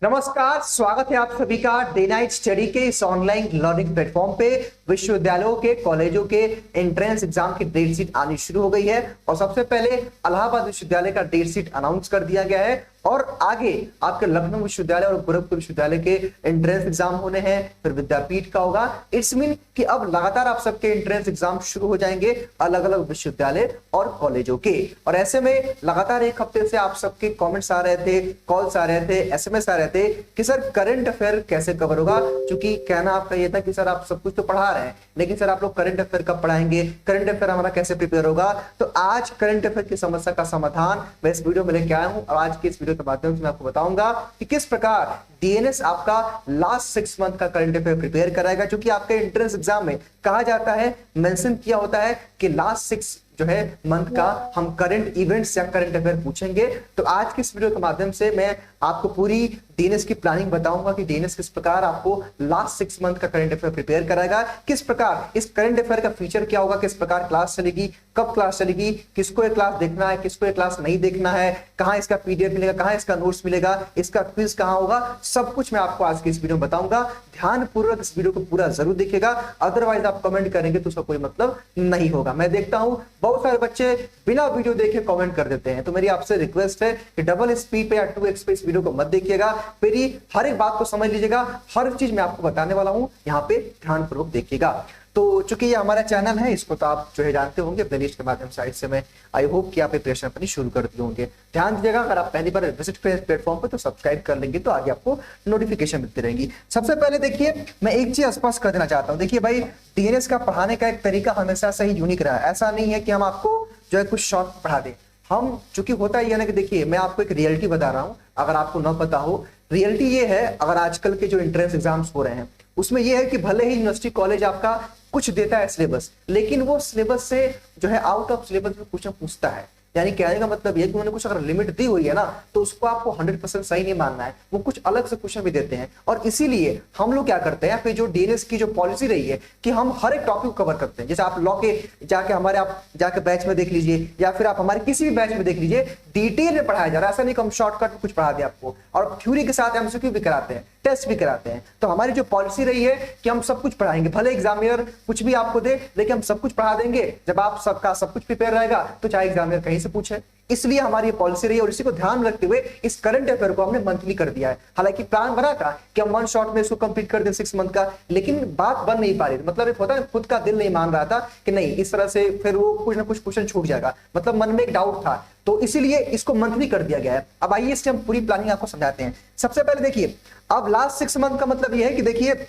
नमस्कार, स्वागत है आप सभी का डे नाइट स्टडी के इस ऑनलाइन लर्निंग प्लेटफॉर्म पे। विश्वविद्यालयों के कॉलेजों के एंट्रेंस एग्जाम की डेट शीट आनी शुरू हो गई है और सबसे पहले इलाहाबाद विश्वविद्यालय का डेट शीट अनाउंस कर दिया गया है और आगे आपके लखनऊ विश्वविद्यालय और गोरखपुर विश्वविद्यालय के एंट्रेंस एग्जाम होने हैं, फिर विद्यापीठ का होगा। इट्स मीन कि अब लगातार आप सबके एंट्रेंस एग्जाम शुरू हो जाएंगे अलग अलग विश्वविद्यालय और कॉलेजों के। और ऐसे में लगातार एक हफ्ते से आप सबके कमेंट्स आ रहे थे, कॉल्स आ रहे थे, एसएमएस आ रहे थे कि सर करंट अफेयर कैसे कवर होगा। क्योंकि कहना आपका ये था कि सर आप सब कुछ तो पढ़ा रहे हैं, लेकिन सर आप लोग करंट अफेयर कब पढ़ाएंगे, करंट अफेयर हमारा कैसे प्रिपेयर होगा। तो आज करंट अफेयर की समस्या का समाधान मैं इस वीडियो में लेके आया हूं और आज की इस वीडियो के माध्यम से मैं आपको बताऊंगा कि किस प्रकार डीएनएस आपका लास्ट 6 मंथ का करंट अफेयर प्रिपेयर कराएगा। जो कि आपके एंट्रेंस एग्जाम में कहा जाता है, मेंशन किया होता है कि लास्ट 6 जो है मंथ का हम करंट इवेंट्स या करंट अफेयर पूछेंगे। तो आज की इस वीडियो के माध्यम से मैं आपको पूरी डीएनएस की प्लानिंग बताऊंगा कि डीएनएस किस प्रकार आपको लास्ट 6 मंथ का करंट अफेयर प्रिपेयर कराएगा, किस प्रकार इस करंट अफेयर का फीचर क्या होगा, किस प्रकार क्लास चलेगी, कब क्लास चलेगी, किसको ये क्लास देखना है, किसको ये क्लास नहीं देखना है, कहां इसका पीडीएफ मिलेगा, कहां इसका नोट्स मिलेगा, इसका क्विज कहां होगा, सब कुछ मैं आपको आज की इस वीडियो में बताऊंगा। ध्यानपूर्वक इस वीडियो को पूरा जरूर देखिएगा, अदरवाइज आप कमेंट करेंगे तो उसका कोई मतलब नहीं होगा। मैं देखता हूं बहुत सारे बच्चे बिना वीडियो देखे कमेंट कर देते हैं, तो मेरी आपसे रिक्वेस्ट है कि डबल स्पीड पे या 2x पे इस वीडियो को मत देखिएगा, मेरी हर एक बात को समझ लीजिएगा, हर चीज मैं आपको बताने वाला हूं, यहाँ पे ध्यानपूर्वक देखिएगा। तो चूंकि ये हमारा चैनल है, इसको तो आप जो है जानते होंगे, प्लेलिस्ट के माध्यम से मैं आई होप कि आप प्रिपरेशन अपनी शुरू कर दिए होंगे। ध्यान दीजिएगा, अगर आप पहली बार विजिट करें प्लेटफॉर्म पे तो सब्सक्राइब कर लेंगे, तो आगे आपको नोटिफिकेशन मिलती रहेंगी। सबसे पहले देखिए, मैं एक चीज स्पष्ट कर देना चाहता हूँ। देखिए भाई, डीएनएस का पढ़ाने का एक तरीका हमेशा से ही यूनिक रहा है। ऐसा नहीं है कि हम आपको जो है कुछ शॉर्ट पढ़ा दें। हम चूंकि होता ही है ना कि देखिए, मैं आपको एक रियलिटी बता रहा हूं, अगर आपको ना पता हो। रियलिटी ये है, अगर आजकल के जो एंट्रेंस एग्जाम्स हो रहे हैं उसमें ये है कि भले ही यूनिवर्सिटी कॉलेज आपका कुछ देता है सिलेबस, लेकिन वो सिलेबस से जो है आउट ऑफ सिलेबस में क्वेश्चन पूछता है। यानी कहने का मतलब ये कि उन्होंने कुछ अगर लिमिट दी हुई है ना, तो उसको आपको 100% सही नहीं मानना है, वो कुछ अलग से क्वेश्चन भी देते हैं। और इसीलिए हम लोग क्या करते हैं, फिर जो डीएनएस की जो पॉलिसी रही है कि हम हर एक टॉपिक को कवर करते हैं। जैसे आप लॉ के जाके हमारे आप जाके बैच में देख लीजिए, या फिर आप हमारे किसी भी बैच में देख लीजिए, डिटेल में पढ़ाया जा रहा है। ऐसा नहीं कि हम शॉर्टकट में कुछ पढ़ा दें आपको, और थ्योरी के साथ एमसीक्यू भी कराते हैं, टेस्ट भी कराते हैं। तो हमारी जो पॉलिसी रही है कि हम सब कुछ पढ़ाएंगे, भले एग्जामिनर कुछ भी आपको दे, लेकिन हम सब कुछ पढ़ा देंगे। जब आप सबका सब कुछ प्रिपेयर रहेगा तो चाहे एग्जामिनर कहीं से पूछे, इसलिए हमारी पॉलिसी रही है। और इसी को ध्यान में रखते हुए इस करंट अफेयर को हमने मंथली कर दिया है। हालांकि प्लान बना था कि हम 1 शॉट में इसको कंप्लीट कर दें 6 मंथ का, लेकिन बात बन नहीं पा रही। मतलब एक होता है, खुद का दिल नहीं मान रहा था कि नहीं, इस तरह से फिर वो कुछ ना कुछ क्वेश्चन छूट जाएगा, मतलब मन में एक डाउट था, तो इसीलिए इसको मंथली कर दिया गया है। अब आइए इससे हम पूरी प्लानिंग आपको समझाते हैं। सबसे पहले देखिए, अब लास्ट 6 मंथ का मतलब यह है कि देखिए,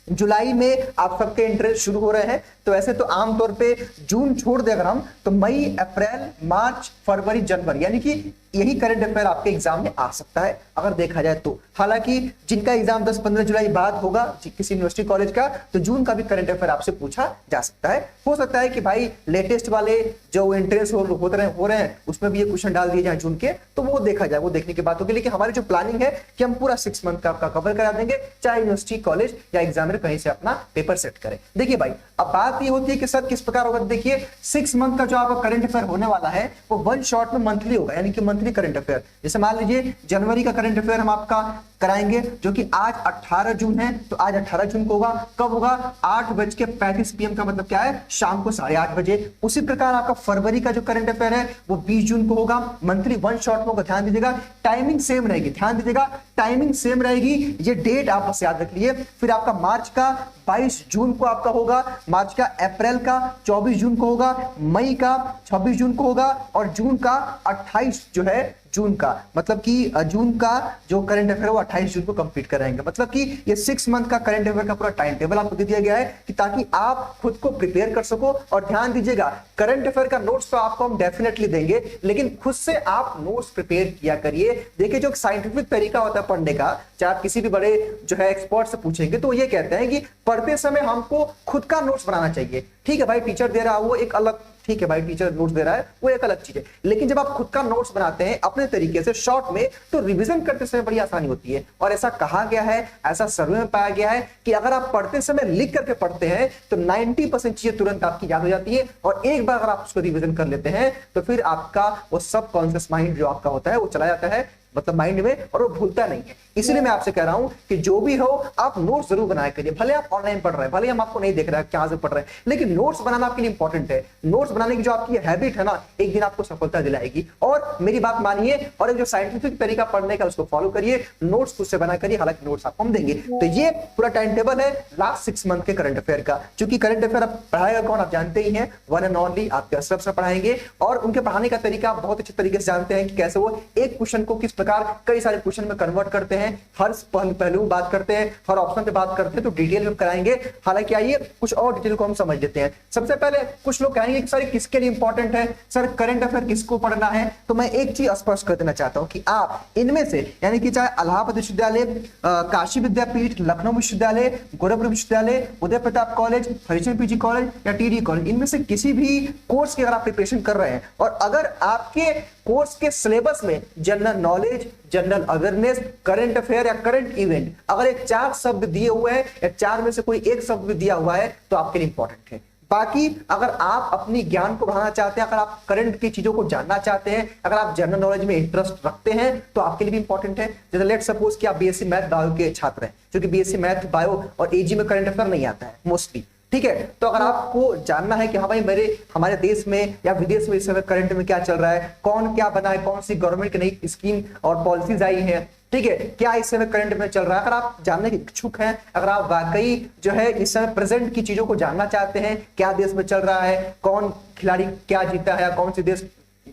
जुलाई में आप सबके इंटरेस्ट शुरू हो रहे हैं, तो ऐसे तो आमतौर पे जून छोड़ दे अगर हम, तो मई, अप्रैल, मार्च, फरवरी, जनवरी, यानी कि यही करंट अफेयर आपके एग्जाम में आ सकता है अगर देखा जाए तो। हालांकि जिनका एग्जाम 10-15 जुलाई बाद होगा किसी यूनिवर्सिटी कॉलेज का, तो जून का भी करंट अफेयर आपसे पूछा जा सकता है। हो सकता है कि भाई लेटेस्ट वाले जो एंट्रेंस हो रहे हैं उसमें भी ये क्वेश्चन डाल दिए जाए जून के, तो वो देखा जाए, वो देखने की बात होगी। लेकिन हमारी जो प्लानिंग है कि हम पूरा 6 मंथ का आपका कवर करा देंगे, चाहे यूनिवर्सिटी कॉलेज या एग्जामिनर कहीं से अपना पेपर सेट करे। देखिए भाई, अब बात ये होती है कि सर किस प्रकार होगा। देखिए, 6 मंथ का जो आपका करंट अफेयर होने वाला है वो 1 शॉट में मंथली होगा, यानी कि मंथली करंट अफेयर। जैसे मान लीजिए जनवरी का करंट अफेयर हम आपका कराएंगे, जो कि आज 18 जून है, तो आज 18 जून को होगा। कब होगा? 8:35 PM का मतलब क्या है, शाम को 8:30 बजे। उसी प्रकार आपका फरवरी का जो करंट अफेयर है वो 20 जून को होगा, मंथली 1 शॉट में होगा। ध्यान दीजिएगा, टाइमिंग सेम रहेगी, ध्यान दीजिएगा, टाइमिंग सेम रहेगी, ये डेट आप बस याद रख लिए। फिर आपका मार्च का 22 जून को आपका होगा, मार्च का, अप्रैल का 24 जून को होगा, मई का 26 जून को होगा, और जून का 28 जो है जून का, मतलब कि जून का जो करंट अफेयर वो 28 जून को कंप्लीट कराएंगे। मतलब कि ये 6 मंथ का करंट अफेयर का पूरा टाइम टेबल आपको दे दिया गया है कि ताकि आप खुद को प्रिपेयर कर सको। और ध्यान दीजिएगा, करंट अफेयर का नोट्स तो आपको हम डेफिनेटली देंगे, लेकिन खुद से आप नोट्स प्रिपेयर किया करिए। देखिए, जो साइंटिफिक तरीका होता है पढ़ने का, चाहे आप किसी भी बड़े जो है एक्सपर्ट से पूछेंगे, तो ये कहते हैं कि पढ़ते समय हमको खुद का नोट्स बनाना चाहिए। ठीक है भाई, टीचर दे रहा है वो एक अलग, ठीक है भाई, टीचर नोट्स दे रहा है वो एक अलग चीज है, लेकिन जब आप खुद का नोट्स बनाते हैं अपने तरीके से शॉर्ट में, तो रिवीजन करते समय बड़ी आसानी होती है। और ऐसा कहा गया है, ऐसा सर्वे में पाया गया है कि अगर आप पढ़ते समय लिख करके पढ़ते हैं तो 90% चीजें तुरंत आपकी याद हो जाती है, और एक बार अगर आप उसको रिवीजन कर लेते हैं तो फिर आपका वो सबकॉन्शियस माइंड जो आपका होता है वो चला जाता है, मतलब माइंड में, और वो भूलता नहीं है। इसलिए मैं आपसे कह रहा हूं कि जो भी हो आप नोट्स जरूर बनाया करिए। भले आप ऑनलाइन पढ़ रहे हैं, भले हम आपको नहीं देख रहे हैं कहां से पढ़ रहे हैं, लेकिन नोट्स बनाना आपके लिए इंपॉर्टेंट है। नोट्स बनाने की जो आपकी हैबिट है ना, एक दिन आपको सफलता दिलाएगी। और मेरी बात मानिए, और एक जो साइंटिफिक तरीका पढ़ने का उसको फॉलो करिए, नोट्स खुद से बना करिए। हालांकि नोट्स आपको हम देंगे। तो ये पूरा टाइम टेबल है लास्ट 6 मंथ के करंट अफेयर का। क्योंकि करंट अफेयर आप पढ़ाएगा कौन, आप जानते ही हैं, वन एंड ओनली आपके अशरफ सर पढ़ाएंगे। और उनके पढ़ाने का तरीका आप बहुत अच्छे तरीके से जानते हैं कि कैसे वो एक क्वेश्चन को किस प्रकार कई सारे क्वेश्चन में कन्वर्ट करते हैं, हर पहलू बात करते हैं, हर ऑप्शन पे बात करते हैं। तो डिटेल में कराएंगे। हालांकि आइए कुछ और डिटेल को हम समझ लेते हैं। सबसे पहले कुछ लोग कहेंगे कि सर किसके लिए इंपॉर्टेंट है, सर करंट अफेयर किसको पढ़ना है। तो मैं एक चीज स्पष्ट कर देना चाहता हूं कि आप इनमें से, यानी कि चाहे इलाहाबाद विश्वविद्यालय, काशी विद्यापीठ, लखनऊ विश्वविद्यालय, गोरखपुर विश्वविद्यालय, Uday Pratap college, Harichand PG college या टीडी कॉलेज, इनमें से किसी भी कोर्स की अगर आप प्रिपरेशन कर रहे हैं और अगर आपके कोर्स के सिलेबस में general knowledge, general awareness, current affair या करंट इवेंट, अगर एक 4 शब्द दिए हुए हैं या 4 में से कोई एक शब्द भी दिया हुआ है तो आपके लिए इंपॉर्टेंट है। बाकी अगर आप अपनी ज्ञान को बढ़ाना चाहते हैं, अगर आप करंट की चीजों को जानना चाहते हैं, अगर आप जनरल नॉलेज में इंटरेस्ट रखते हैं तो आपके लिए भी इंपॉर्टेंट है। जैसे लेट सपोज कि आप बीएससी मैथ बायो के छात्र हैं, क्योंकि बीएससी मैथ बायो और एजी में करंट अफेयर नहीं आता है मोस्टली, ठीक है। तो अगर आपको जानना है कि हाँ भाई हमारे देश में या विदेश में इस समय करंट में क्या चल रहा है, कौन क्या बना है, कौन सी गवर्नमेंट की नई स्कीम और पॉलिसीज आई है, ठीक है, क्या इस समय करंट में चल रहा है, अगर आप जानने के इच्छुक हैं, अगर आप वाकई जो है इस समय प्रेजेंट की चीजों को जानना चाहते हैं, क्या देश में चल रहा है, कौन खिलाड़ी क्या जीता है, कौन सी देश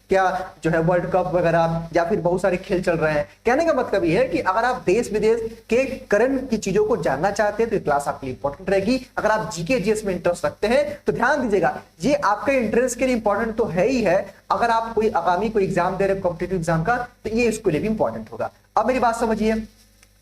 क्या जो है वर्ल्ड कप वगैरह या फिर बहुत सारे खेल चल रहे हैं, कहने का मतलब ये है कि अगर आप देश विदेश के करंट की चीजों को जानना चाहते हैं तो ये क्लास आपके लिए इंपॉर्टेंट रहेगी। अगर आप जीके जीएस में इंटरेस्ट रखते हैं तो ध्यान दीजिएगा, ये आपके इंटरेस्ट के लिए इंपॉर्टेंट तो है ही है। अगर आप कोई आगामी कोई एग्जाम दे रहे हैं कॉम्पिटेटिव एग्जाम का, तो ये इसके लिए भी इंपॉर्टेंट होगा। अब मेरी बात समझिए,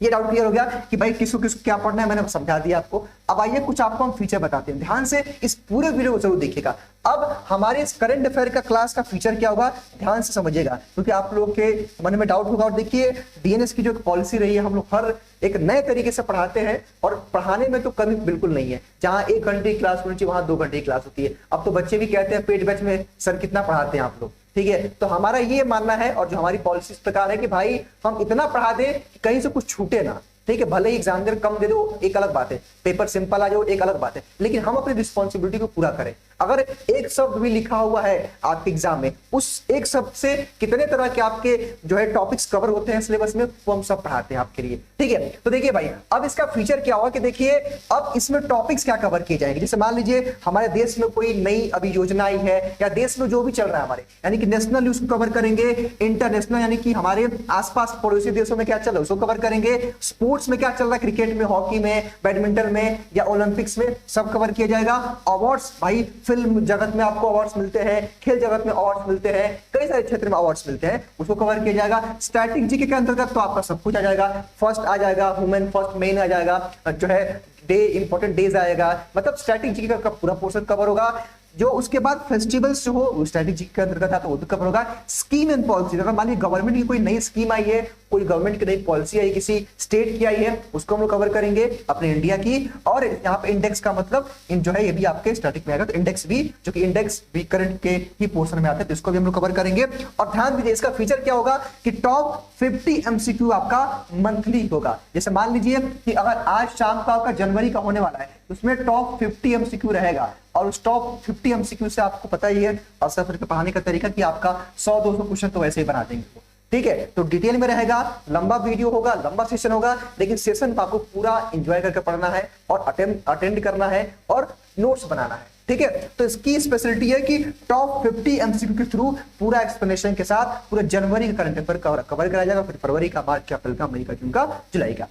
ये डाउट क्लियर हो गया कि भाई किसको किसको क्या पढ़ना है, मैंने समझा दिया आपको। अब आइए कुछ आपको हम फीचर बताते हैं, ध्यान से इस पूरे वीडियो को जरूर देखिएगा। अब हमारे इस करंट अफेयर का क्लास का फीचर क्या होगा, ध्यान से समझिएगा, क्योंकि आप लोगों के मन में डाउट होगा। और देखिए डीएनएस की जो पॉलिसी रही है, हम लोग हर एक नए तरीके से पढ़ाते हैं और पढ़ाने में तो कमी बिल्कुल नहीं है। जहां 1 घंटे की क्लास होनी चाहिए वहां 2 घंटे की क्लास होती है। अब तो बच्चे भी कहते हैं पेड बैच में सर कितना पढ़ाते हैं आप लोग, ठीक है। तो हमारा ये मानना है और जो हमारी पॉलिसी इस प्रकार है कि भाई हम इतना पढ़ा दें कि कहीं से कुछ छूटे ना, ठीक है। भले ही एग्जाम कम दे दो एक अलग बात है, पेपर सिंपल आ जाओ एक अलग बात है, लेकिन हम अपनी रिस्पॉन्सिबिलिटी को पूरा करें। अगर एक शब्द भी लिखा हुआ है आपके एग्जाम में, उस एक शब्द से कितने तरह के आपके जो है टॉपिक्स कवर होते हैं सिलेबस में, वो हम सब पढ़ाते हैं आपके लिए, ठीक है। तो देखिए भाई, अब इसका फीचर क्या होगा कि देखिए अब इसमें टॉपिक्स क्या कवर किए जाएंगे। जैसे मान लीजिए हमारे देश में कोई नई अभी योजना आई है या देश में जो भी चल रहा है हमारे, यानी कि नेशनल न्यूज को कवर करेंगे, इंटरनेशनल यानी कि हमारे आसपास पड़ोसी देशों में क्या चल रहा है उसको कवर करेंगे, स्पोर्ट्स में क्या चल रहा है, क्रिकेट में, हॉकी में, बैडमिंटन में या ओलंपिक्स में, सब कवर किया जाएगा। अवार्ड्स, भाई फिल्म जगत में आपको अवार्ड्स मिलते हैं, खेल जगत में अवार्ड्स मिलते हैं, कई सारे क्षेत्र में अवार्ड्स मिलते हैं, उसको कवर किया जाएगा। स्टैटिक जीके के अंतर्गत तो आपका सब कुछ आ जाएगा, फर्स्ट आ जाएगा, वुमेन फर्स्ट, मेन आ जाएगा, जो है डे इंपॉर्टेंट डेज आएगा, मतलब स्टैटिक जीके का पूरा पोर्शन कवर होगा। जो उसके बाद फेस्टिवल्स जो हो स्ट्रेटेजी के अंतर्गत आता है, वो तो कवर होगा। स्कीम एंड पॉलिसी, अगर मान लीजिए गवर्नमेंट की कोई नई स्कीम आई है, कोई गवर्नमेंट की नई पॉलिसी आई, किसी स्टेट की आई है, उसको हम लोग कवर करेंगे अपने इंडिया की। और यहाँ पे इंडेक्स का मतलब इन जो है ये भी आपके स्टैटिक में आएगा, तो इंडेक्स भी, जो कि इंडेक्स भी करंट के ही पोर्शन में आता है, तो इसको भी हम लोग कवर करेंगे। और ध्यान दीजिए इसका फीचर क्या होगा कि टॉप 50 एमसीक्यू आपका मंथली होगा। जैसे मान लीजिए कि अगर आज शाम का आपका जनवरी का होने वाला है, उसमें टॉप 50 एमसीक्यू रहेगा। और उस टॉप 50 एमसीक्यू से आपको पता ही है असर के पढ़ाने का तरीका कि आपका 100-200 क्वेश्चन तो वैसे ही बना देंगे, ठीक है। तो डिटेल में रहेगा, लंबा वीडियो होगा, लंबा सेशन होगा, लेकिन सेशन को आपको पूरा एंजॉय करके पढ़ना है और अटेंड करना है और नोट्स बनाना है, ठीक है। तो इसकी स्पेशलिटी है कि टॉप 50 एमसीक्यू के थ्रू पूरा एक्सप्लेनेशन के साथ पूरा जनवरी का करंट अफेयर कवर कराया जाएगा, फिर फरवरी का, मार्च का, अप्रैल का, मई का, जून का, जुलाई का।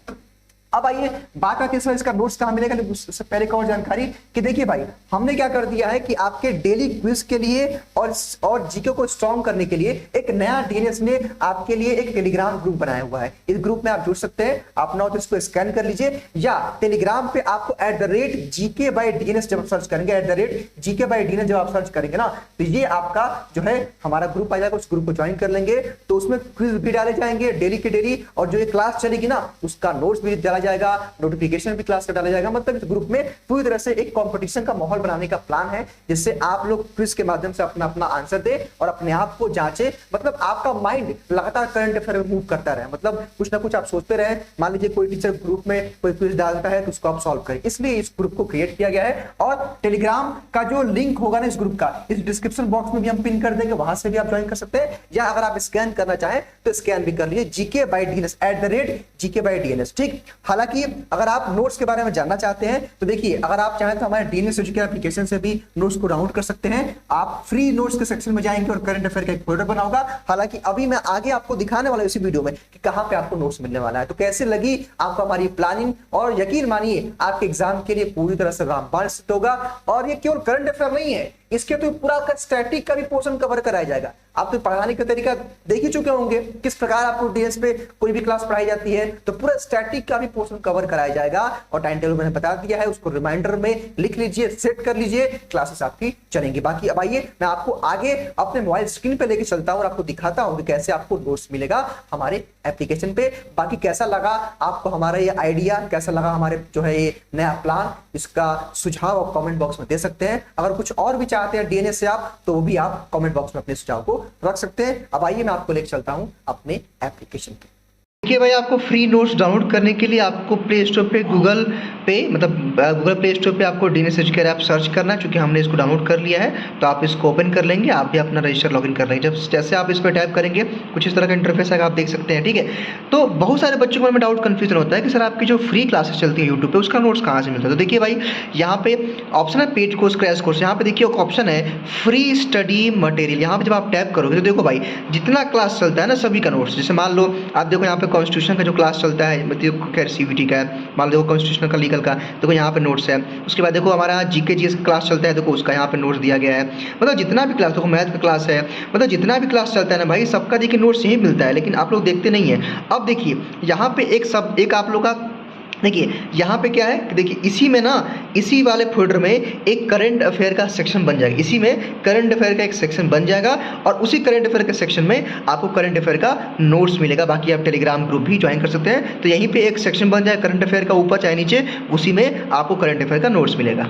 अब आइए बात आती है इसका नोट्स कहां मिलेगा, लेकिन उससे पहले एक और जानकारी कि देखिए भाई, हमने क्या कर दिया है कि आपके डेली क्विज के लिए और जीके को स्ट्रॉन्ग करने के लिए एक नया डीएनएस ने आपके लिए एक टेलीग्राम ग्रुप बनाया हुआ है। इस ग्रुप में आप जुड़ सकते हैं, आप ना तो इसको स्कैन कर लीजिए, या टेलीग्राम पे आपको @GK/DNS जब आप सर्च करेंगे, @GK/DNS जब आप सर्च करेंगे ना, तो ये आपका जो है हमारा ग्रुप आ जाएगा। उस ग्रुप को ज्वाइन कर लेंगे तो उसमें क्विज भी डाले जाएंगे डेली के डेली, और जो ये क्लास चलेगी ना उसका नोट्स भी डाला डाला जाएगा, नोटिफिकेशन भी क्लास का डाला जाएगा। मतलब इस ग्रुप में पूरी तरह से एक कंपटीशन का माहौल बनाने का प्लान है, जिससे आप लोग क्विज के माध्यम से अपना अपना आंसर दे और अपने आप को जांचे। मतलब आपका माइंड लगातार करंट अफेयर में मूव करता रहे, मतलब कुछ ना कुछ आप सोचते रहे। मान लीजिए कोई टीचर ग्रुप में कोई क्विज डालता है तो उसको आप सॉल्व करें, इसलिए इस ग्रुप को क्रिएट किया गया है। और टेलीग्राम का जो लिंक होगा ना इस ग्रुप का, इस डिस्क्रिप्शन बॉक्स में भी हम पिन कर देंगे, वहां से भी आप ज्वाइन कर सकते हैं, या अगर आप स्कैन करना चाहें तो स्कैन भी कर लीजिए, GK/DNS @GK/DNS। ठीक। हालांकि अगर आप नोट्स के बारे में जानना चाहते हैं तो देखिए, अगर आप चाहें तो हमारे DNS एजुकेशन एप्लीकेशन से भी नोट्स को डाउनलोड कर सकते हैं। आप फ्री नोट्स के सेक्शन में जाएंगे और करंट अफेयर का एक फोल्डर बना होगा। हालांकि अभी मैं आगे आपको दिखाने वाला हूं इसी वीडियो में कि कहां पे आपको नोट्स मिलने वाला है। तो कैसे लगी आपको हमारी प्लानिंग, और यकीन मानिए आपके एग्जाम के लिए पूरी तरह से रामबाण सिद्ध होगा। और ये केवल करंट अफेयर नहीं है, इसके तो पूरा स्टैटिक का भी पोर्शन कवर कराया जाएगा। आप तो पढ़ाने का तरीका देख ही चुके होंगे, किस प्रकार आपको डीएस पे कोई भी क्लास पढ़ाई जाती है, तो पूरा स्टैटिक का भी पोर्शन कवर कराया जाएगा। और टाइम टेबल मैंने बता दिया है, उसको रिमाइंडर में लिख लीजिए, सेट कर लीजिए, क्लासेस आपकी चलेंगी। बाकी अब आइए मैं आपको आगे अपने मोबाइल स्क्रीन पे लेके चलता हूं और आपको दिखाता हूं कि कैसे आपको नोट्स मिलेगा हमारे एप्लीकेशन पे। बाकी कैसा लगा आपको हमारा ये आइडिया, कैसा लगा हमारे जो है ये नया प्लान, इसका सुझाव आप कमेंट बॉक्स में दे सकते हैं। अगर कुछ और भी चाहते हैं डीएनएस से आप, तो वो भी आप कमेंट बॉक्स में अपने सुझाव को रख सकते हैं। अब आइए मैं आपको लेकर चलता हूं अपने एप्लीकेशन पे। देखिए भाई, आपको फ्री नोट्स डाउनलोड करने के लिए आपको प्ले स्टोर पे गूगल प्ले स्टोर पे आपको डीएनएस एजुकेयर ऐप सर्च करना है। चूंकि हमने इसको डाउनलोड कर लिया है तो आप इसको ओपन कर लेंगे, आप भी अपना रजिस्टर लॉगिन कर लेंगे। जब जैसे आप इस पर टाइप करेंगे कुछ इस तरह का इंटरफेस आएगा, आप देख सकते हैं। ठीक है, तो बहुत सारे बच्चों को मन में डाउट कंफ्यूजन होता है कि सर आपकी जो फ्री क्लासेस चलती है यूट्यूब पे, उसका नोट्स कहाँ से मिलता है। तो देखिए भाई, यहाँ पे ऑप्शन है पेड कोर्स, क्रैश कोर्स। यहाँ पे देखिए एक ऑप्शन है फ्री स्टडी मटेरियल। यहाँ पे जब आप टैप करोगे तो देखो भाई, जितना क्लास चलता है ना सभी का नोट्स। जैसे मान लो आप देखो यहाँ पे कॉन्स्टिट्यूशन का जो क्लास चलता है, मतलब खैर सीवीटी का है, मान लो देखो कॉन्स्टिट्यूशन का, लीगल का, देखो यहाँ पे नोट्स है। उसके बाद देखो हमारा जीके जीएस क्लास चलता है, देखो उसका यहाँ पे नोट्स दिया गया है। मतलब जितना भी क्लास, देखो मैथ का क्लास है, मतलब जितना भी क्लास चलता है ना भाई, सबका देखिए नोट्स यही मिलता है, लेकिन आप लोग देखते नहीं है। अब देखिए यहाँ पे एक आप लोग का देखिए यहाँ पे क्या है कि देखिए इसी में ना, इसी वाले फोल्डर में एक करंट अफेयर का सेक्शन बन जाएगा। इसी में करंट अफेयर का एक सेक्शन बन जाएगा और उसी करंट अफेयर के सेक्शन में आपको करंट अफेयर का नोट्स मिलेगा। बाकी आप टेलीग्राम ग्रुप भी ज्वाइन कर सकते हैं। तो यहीं पे एक सेक्शन बन जाएगा करंट अफेयर का, ऊपर चाहे नीचे, उसी में आपको करंट अफेयर का नोट्स मिलेगा।